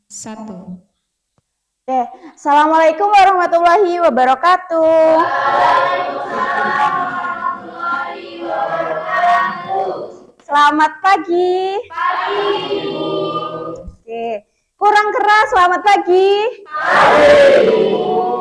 Satu. Oke, Assalamualaikum warahmatullahi wabarakatuh. Selamat pagi. Oke, kurang keras. Selamat pagi.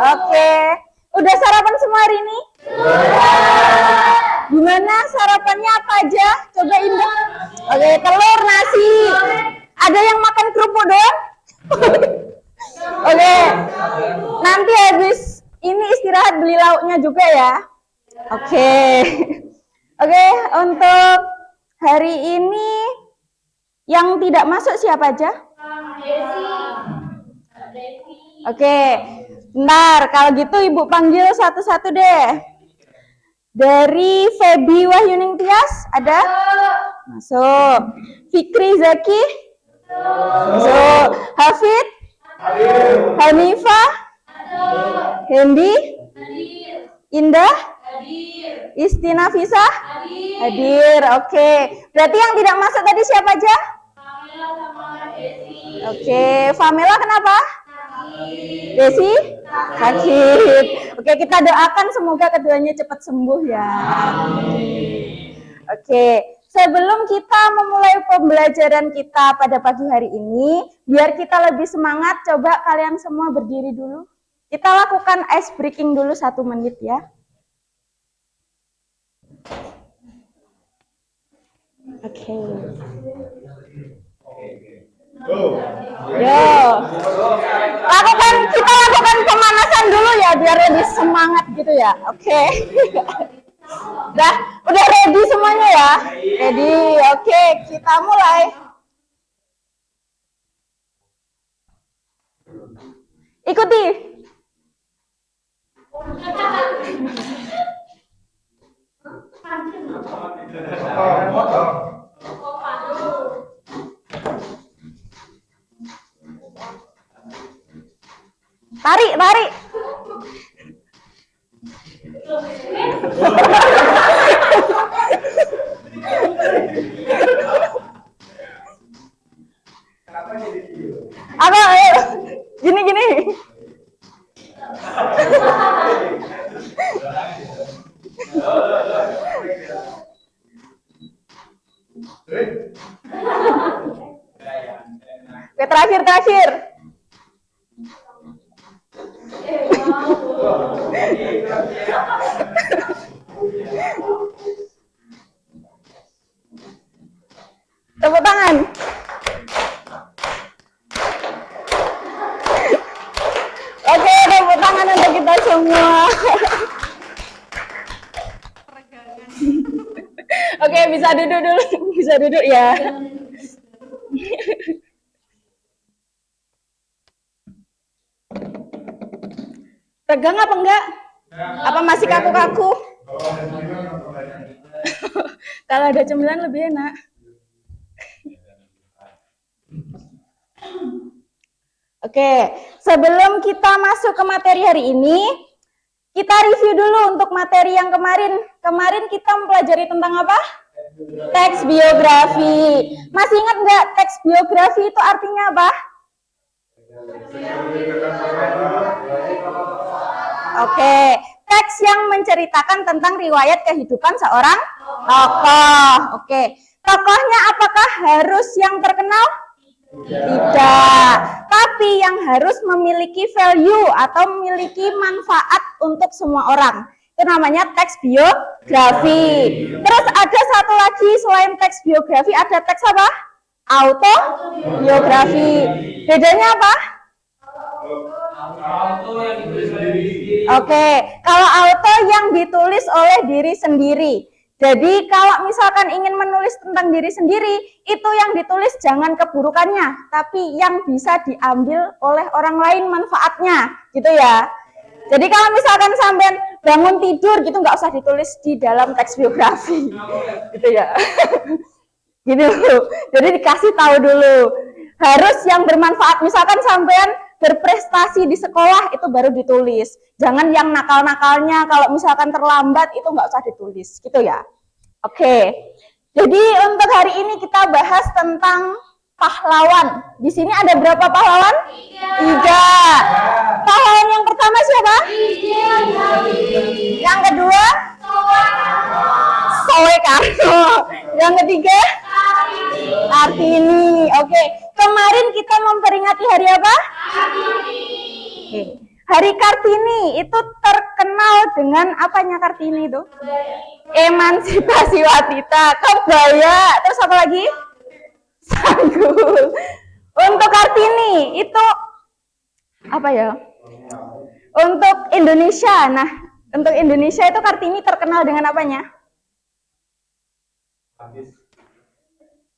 Oke, udah sarapan semua hari ini? Gimana sarapannya apa aja? Coba Indah. Oke, telur, nasi. Ada yang makan kerupuk doang? Oke, nanti habis ini istirahat beli lauknya juga ya. Oke, oke, untuk hari ini yang tidak masuk siapa aja? Oke, bentar, kalau gitu Ibu panggil satu-satu deh. Dari Feby Wahyuning Tias, ada? Masuk. Fikri Zaki? Masuk. Hafid? Hanifah? Hendi? Indah? Istina Fisa? Hadir. Oke. Berarti yang tidak masuk tadi siapa aja? Oke. Famela kenapa? Desi? Sakit. Oke, kita doakan semoga keduanya cepat sembuh ya. Oke. Sebelum kita memulai pembelajaran kita pada pagi hari ini, biar kita lebih semangat, coba kalian semua berdiri dulu. Kita lakukan ice breaking dulu 1 menit ya. Oke. Yo. Kita lakukan pemanasan dulu ya, biar lebih semangat gitu ya. Oke. Udah ready semuanya ya? Ready. Oke, kita mulai. Ikuti. Tarik. Apa? Gini. Oke, terakhir. Tepuk tangan. Oke, tepuk tangan untuk kita semua. Oke, bisa duduk dulu. Bisa duduk ya. Tegang apa enggak? Apa masih kaku-kaku? Kalau ada cemilan lebih enak. Oke, sebelum kita masuk ke materi hari ini, kita review dulu untuk materi yang kemarin. Kemarin kita mempelajari tentang apa? Teks biografi. Masih ingat nggak teks biografi itu artinya apa? Oke, teks yang menceritakan tentang riwayat kehidupan seorang tokoh. Oke, tokohnya apakah harus yang terkenal? Tidak, tapi yang harus memiliki value atau memiliki manfaat untuk semua orang. Itu namanya teks biografi. Terus ada satu lagi selain teks biografi, ada teks apa? Autobiografi. Bedanya apa? Auto yang ditulis oleh diri sendiri. Oke, kalau auto yang ditulis oleh diri sendiri. Jadi kalau misalkan ingin menulis tentang diri sendiri, itu yang ditulis jangan keburukannya, tapi yang bisa diambil oleh orang lain manfaatnya, gitu ya. Jadi kalau misalkan sampean bangun tidur gitu nggak usah ditulis di dalam teks biografi, gitu ya. Gitu. Jadi dikasih tahu dulu. Harus yang bermanfaat. Misalkan sampean berprestasi di sekolah itu baru ditulis. Jangan yang nakal-nakalnya, kalau misalkan terlambat itu nggak usah ditulis, gitu ya. Oke. Jadi untuk hari ini kita bahas tentang pahlawan. Di sini ada berapa pahlawan? 3. Pahlawan yang pertama siapa? Yang kedua? Soekarno. Yang ketiga? Kartini. Oke. Kemarin kita memperingati hari apa? Oke. Hari Kartini itu terkenal dengan apanya Kartini itu? Emansipasi wanita, kebaya, terus apa lagi? Sanggul. Untuk Kartini itu apa ya? Untuk Indonesia. Nah, untuk Indonesia itu Kartini terkenal dengan apanya?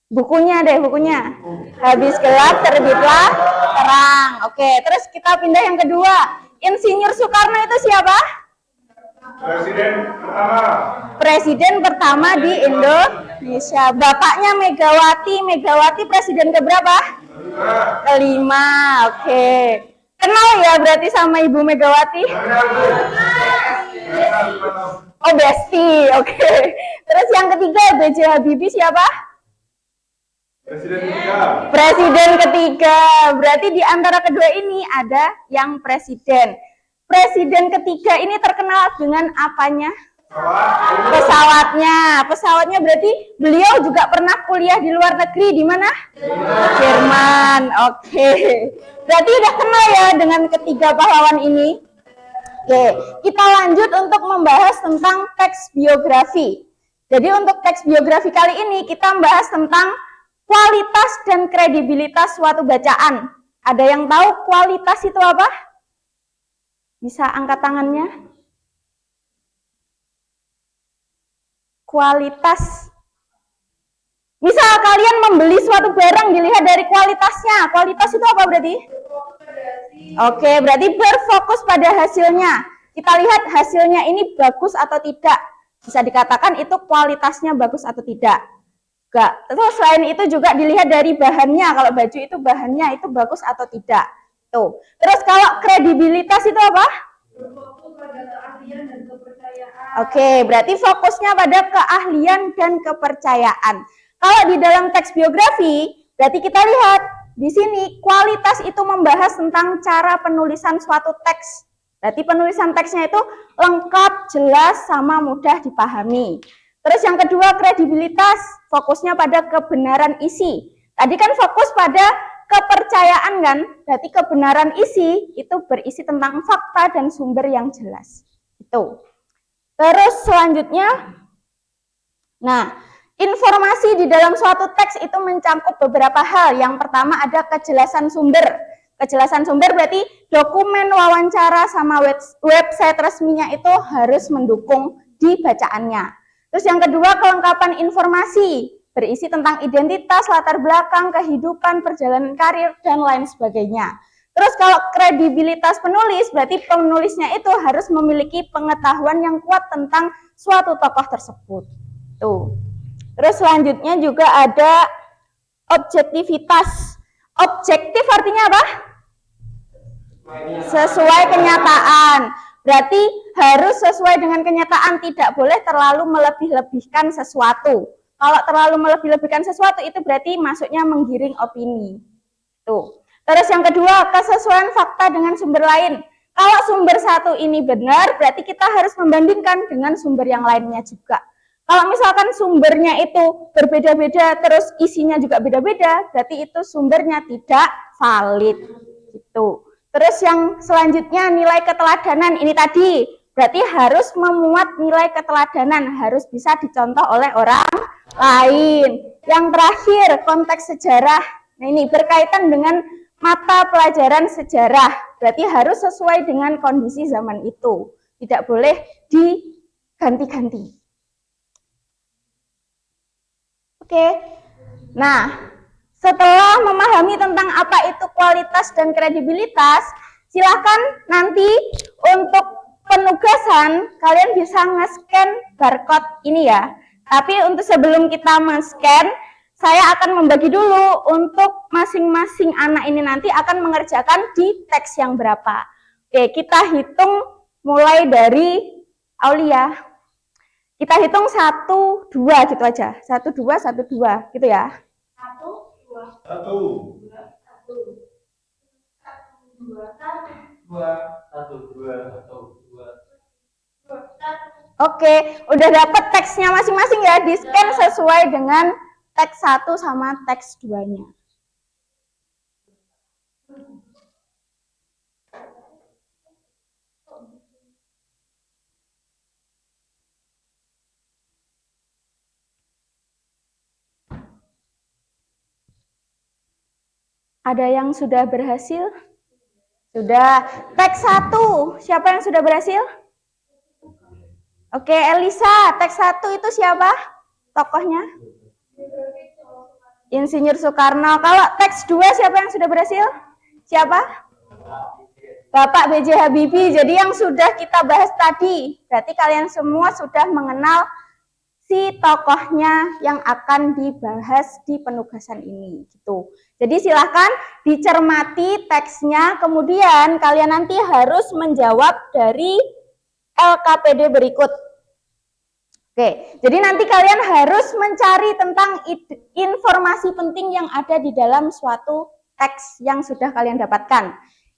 Bukunya deh, bukunya. Habis gelap terbitlah terang. Oke, terus kita pindah yang kedua. Insinyur Soekarno itu siapa? Presiden pertama di Indonesia. Bapaknya Megawati. Megawati presiden keberapa? Kelima. Oke. Kenal ya berarti sama Ibu Megawati? Oh, Besti. Oke. Terus yang ketiga B.J. Habibie siapa? Presiden ketiga. Berarti di antara kedua ini ada yang presiden. Presiden ketiga ini terkenal dengan apanya? Pesawatnya. Pesawatnya berarti beliau juga pernah kuliah di luar negeri. Di mana? Jerman. Oke. Berarti udah kenal ya dengan ketiga pahlawan ini. Oke. Kita lanjut untuk membahas tentang teks biografi. Jadi untuk teks biografi kali ini kita membahas tentang kualitas dan kredibilitas suatu bacaan. Ada yang tahu kualitas itu apa? Bisa angkat tangannya. Kualitas. Misal kalian membeli suatu barang dilihat dari kualitasnya. Kualitas itu apa berarti? Oke, berarti berfokus pada hasilnya. Kita lihat hasilnya ini bagus atau tidak. Bisa dikatakan itu kualitasnya bagus atau tidak. Enggak. Terus selain itu juga dilihat dari bahannya. Kalau baju itu bahannya itu bagus atau tidak. Tuh. Terus kalau kredibilitas itu apa? Berfokus pada keahlian dan kepercayaan. Oke, berarti fokusnya pada keahlian dan kepercayaan. Kalau di dalam teks biografi, berarti kita lihat di sini kualitas itu membahas tentang cara penulisan suatu teks. Berarti penulisan teksnya itu lengkap, jelas, sama mudah dipahami. Terus yang kedua, kredibilitas, fokusnya pada kebenaran isi. Tadi kan fokus pada kepercayaan kan, berarti kebenaran isi itu berisi tentang fakta dan sumber yang jelas. Itu. Terus selanjutnya, nah, informasi di dalam suatu teks itu mencakup beberapa hal. Yang pertama ada kejelasan sumber. Kejelasan sumber berarti dokumen wawancara sama website resminya itu harus mendukung di bacaannya. Terus yang kedua, kelengkapan informasi, berisi tentang identitas, latar belakang, kehidupan, perjalanan karir, dan lain sebagainya. Terus kalau kredibilitas penulis, berarti penulisnya itu harus memiliki pengetahuan yang kuat tentang suatu tokoh tersebut. Tuh. Terus selanjutnya juga ada objektivitas. Objektif artinya apa? Sesuai kenyataan. Berarti harus sesuai dengan kenyataan, tidak boleh terlalu melebih-lebihkan sesuatu. Kalau terlalu melebih-lebihkan sesuatu itu berarti masuknya menggiring opini. Tuh. Terus yang kedua, kesesuaian fakta dengan sumber lain. Kalau sumber satu ini benar, berarti kita harus membandingkan dengan sumber yang lainnya juga. Kalau misalkan sumbernya itu berbeda-beda, terus isinya juga beda-beda, berarti itu sumbernya tidak valid. Gitu. Terus yang selanjutnya nilai keteladanan, ini tadi berarti harus memuat nilai keteladanan, harus bisa dicontoh oleh orang lain. Yang terakhir konteks sejarah, nah ini berkaitan dengan mata pelajaran sejarah, berarti harus sesuai dengan kondisi zaman itu, tidak boleh diganti-ganti. Oke, nah setelah memahami tentang apa itu kualitas dan kredibilitas, silakan nanti untuk penugasan kalian bisa nge-scan barcode ini ya. Tapi untuk sebelum kita men-scan, saya akan membagi dulu untuk masing-masing anak ini nanti akan mengerjakan di teks yang berapa. Oke, kita hitung mulai dari Aulia. Kita hitung 1, 2 gitu aja. 1, 2, 1, 2 gitu ya. 1, Satu. Satu. Dua. Dua. Satu. Dua. Satu. Dua. Oke, udah dapet teksnya masing-masing ya, di scan sesuai dengan teks 1 sama teks 2-nya. Ada yang sudah berhasil? Sudah. Teks 1, siapa yang sudah berhasil? Oke, Elisa, teks 1 itu siapa tokohnya? Insinyur Soekarno. Kalau teks 2 siapa yang sudah berhasil? Siapa? Bapak B.J. Habibie. Jadi yang sudah kita bahas tadi, berarti kalian semua sudah mengenal si tokohnya yang akan dibahas di penugasan ini gitu. Jadi silahkan dicermati teksnya, kemudian kalian nanti harus menjawab dari LKPD berikut. Oke, jadi nanti kalian harus mencari tentang informasi penting yang ada di dalam suatu teks yang sudah kalian dapatkan.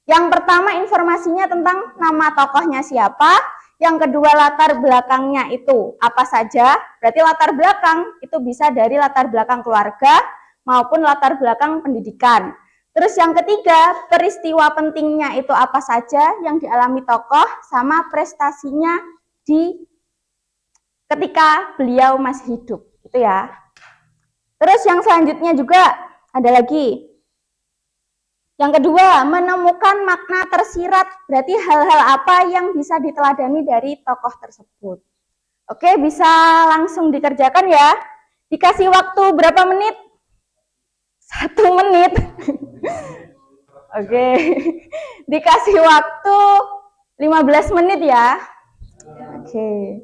Yang pertama informasinya tentang nama tokohnya siapa, yang kedua latar belakangnya itu apa saja, berarti latar belakang itu bisa dari latar belakang keluarga maupun latar belakang pendidikan. Terus yang ketiga, peristiwa pentingnya itu apa saja yang dialami tokoh sama prestasinya di ketika beliau masih hidup, gitu ya. Terus yang selanjutnya juga ada lagi. Yang kedua, menemukan makna tersirat, berarti hal-hal apa yang bisa diteladani dari tokoh tersebut. Oke, bisa langsung dikerjakan ya. Dikasih waktu berapa menit? 1 menit. Oke, dikasih waktu 15 menit ya. Oke.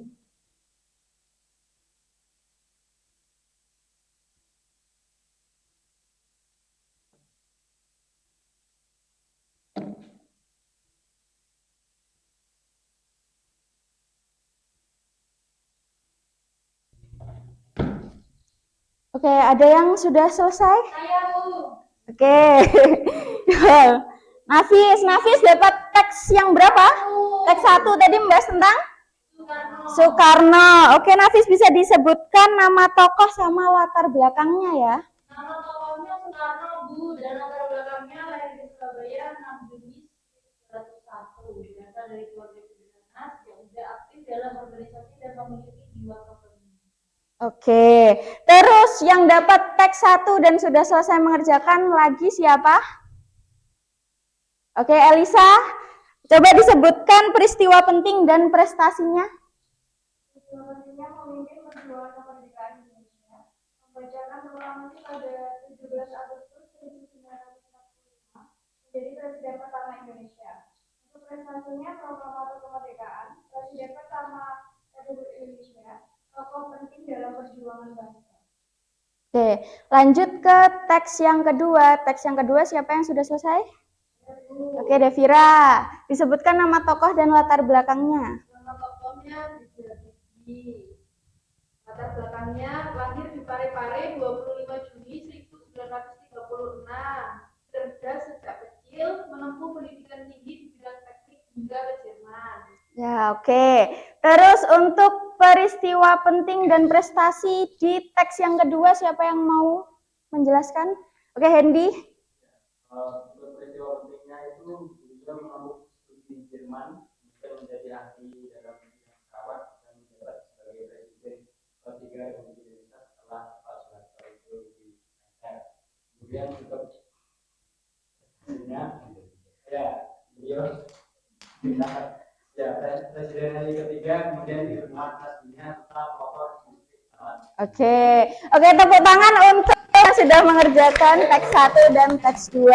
Oke, ada yang sudah selesai? Saya, Bu. Oke. Nafis dapat teks yang berapa? Teks 1 tadi membahas tentang Soekarno. Oke, Nafis bisa disebutkan nama tokoh sama latar belakangnya ya. Nama tokohnya Soekarno, Bu, dan latar belakangnya lahir di Surabaya 6 Juni 1901. Berasal dari keluarga sederhana yang sudah aktif dalam organisasi dan memiliki jiwa kepemimpinan. Oke, terus yang dapat teks 1 dan sudah selesai mengerjakan lagi siapa? Oke, Elisa, coba disebutkan peristiwa penting dan prestasinya. Peristiwa pentingnya memimpin perjuangan kemerdekaan Indonesia, membacakan proklamasi pada 17 Agustus 1945, menjadi presiden pertama Indonesia. Untuk prestasinya, proklamasi kemerdekaan, presiden pertama Republik Indonesia, tokoh penting dalam perjuangan bangsa. Oke, lanjut ke teks yang kedua. Teks yang kedua siapa yang sudah selesai? Oke, Devira, disebutkan nama tokoh dan latar belakangnya. Nama tokohnya di latar belakangnya lahir di Parepare 25 Juni 1936. Cerdas sejak kecil, menempuh pendidikan tinggi di bidang teknik hingga ke Jerman. Ya, oke. Terus untuk peristiwa penting dan prestasi di teks yang kedua siapa yang mau menjelaskan? Oke, Hendy. Untuk peristiwa pentingnya itu beliau menempuh studi di Jerman, kemudian menjadi ahli dalam bidang pesawat dan menjabat sebagai presiden ketiga Republik Indonesia setelah Pak Soeharto itu diangkat. Kemudian untuk ya beliau presiden yang ketiga, kemudian dihormat aslinya setelah pokok. Oke, tepuk tangan untuk yang sudah mengerjakan teks 1 dan teks 2.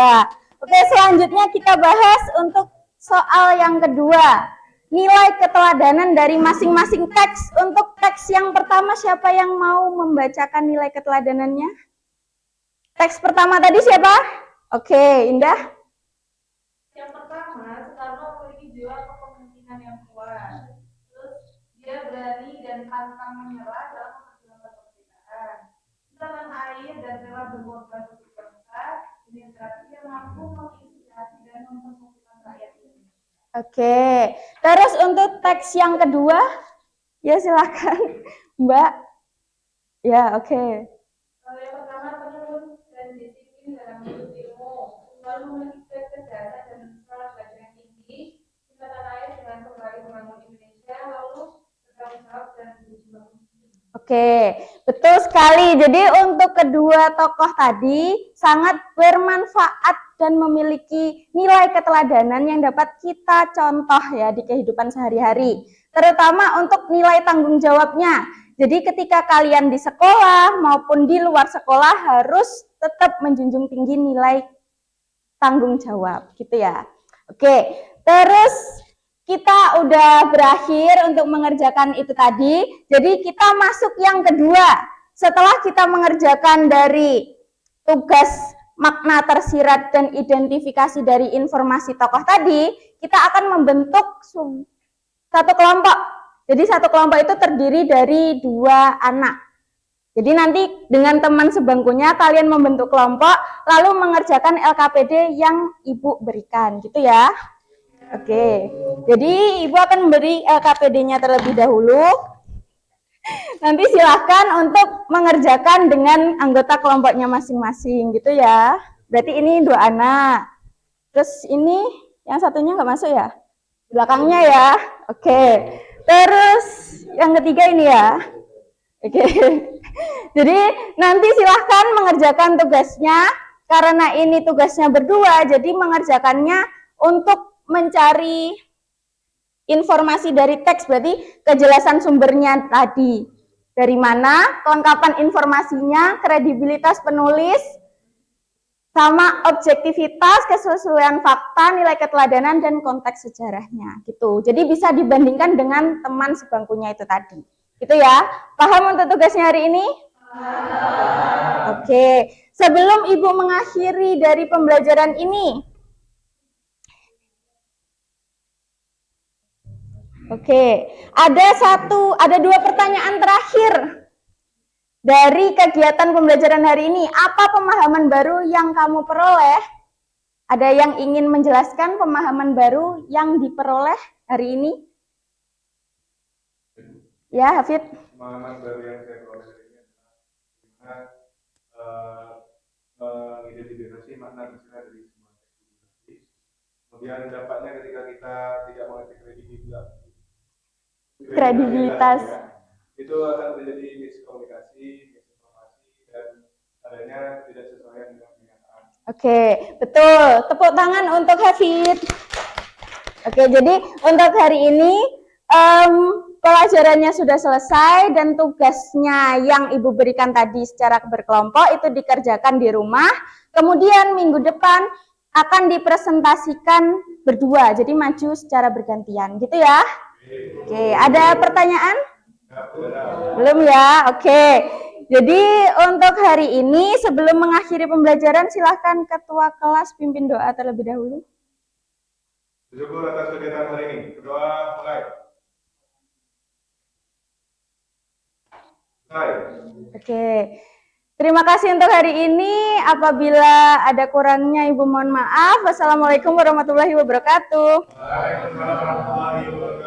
Oke, selanjutnya kita bahas untuk soal yang kedua. Nilai keteladanan dari masing-masing teks. Untuk teks yang pertama, siapa yang mau membacakan nilai keteladanannya? Teks pertama tadi siapa? Oke, Indah. Yang pertama, Soekarno memiliki jiwa kepemimpinan yang kuat. Terus dia berani dan pantang menyerah dalam perjuangan kemerdekaan. tanah air dan rela berkorban untuk bangsa dengan terapi yang mampu menginspirasi dan mempersatukan rakyat Indonesia. Oke, terus untuk teks yang kedua, ya silakan Mbak. Ya, oke. Yang pertama, tekun dan disiplin dalam menuntut ilmu, lalu memiliki kecerdasan dan semangat belajar yang tinggi, cinta tanah air dengan kembali membangun Indonesia, lalu bertanggung jawab dan berjuang. Oke, betul sekali. Jadi untuk kedua tokoh tadi sangat bermanfaat dan memiliki nilai keteladanan yang dapat kita contoh ya di kehidupan sehari-hari. Terutama untuk nilai tanggung jawabnya. Jadi ketika kalian di sekolah maupun di luar sekolah harus tetap menjunjung tinggi nilai tanggung jawab gitu ya. Oke, terus kita udah berakhir untuk mengerjakan itu tadi. Jadi kita masuk yang kedua. Setelah kita mengerjakan dari tugas makna tersirat dan identifikasi dari informasi tokoh tadi, kita akan membentuk satu kelompok. Jadi satu kelompok itu terdiri dari 2 anak. Jadi nanti dengan teman sebangkunya kalian membentuk kelompok, lalu mengerjakan LKPD yang Ibu berikan, gitu ya. Oke, jadi Ibu akan memberi LKPD-nya terlebih dahulu. Nanti silahkan untuk mengerjakan dengan anggota kelompoknya masing-masing, gitu ya. Berarti ini 2 anak. Terus ini yang satunya nggak masuk ya? Belakangnya ya. Oke. Terus yang ketiga ini ya. Oke. Jadi nanti silahkan mengerjakan tugasnya. Karena ini tugasnya berdua, jadi mengerjakannya untuk mencari informasi dari teks, berarti kejelasan sumbernya tadi. Dari mana, kelengkapan informasinya, kredibilitas penulis, sama objektivitas, kesesuaian fakta, nilai keteladanan, dan konteks sejarahnya. Gitu. Jadi bisa dibandingkan dengan teman sebangkunya itu tadi. Gitu ya. Paham untuk tugasnya hari ini? Oke. Sebelum Ibu mengakhiri dari pembelajaran ini, ada 2 pertanyaan terakhir dari kegiatan pembelajaran hari ini. Apa pemahaman baru yang kamu peroleh? Ada yang ingin menjelaskan pemahaman baru yang diperoleh hari ini? Ya, Hafid. Pemahaman baru yang saya peroleh hari ini adalah mengidentifikasi makna tersirat dari semua teks. Kemudian dampaknya ketika kita tidak mengerti kredibilitas ya, itu akan terjadi miskomunikasi, misinformasi, dan adanya tidak sesuai dengan kenyataan. Oke, betul. Tepuk tangan untuk Hafid. Oke, jadi untuk hari ini pelajarannya sudah selesai dan tugasnya yang Ibu berikan tadi secara berkelompok itu dikerjakan di rumah. Kemudian minggu depan akan dipresentasikan berdua, jadi maju secara bergantian, gitu ya. Oke, ada pertanyaan? Belum ya? Oke. Jadi untuk hari ini sebelum mengakhiri pembelajaran silahkan Ketua kelas pimpin doa terlebih dahulu. Bersyukur atas kegiatan hari ini. Berdoa mulai. Oke. Terima kasih untuk hari ini. Apabila ada kurangnya Ibu mohon maaf. Wassalamualaikum warahmatullahi wabarakatuh. Waalaikumsalam warahmatullahi wabarakatuh.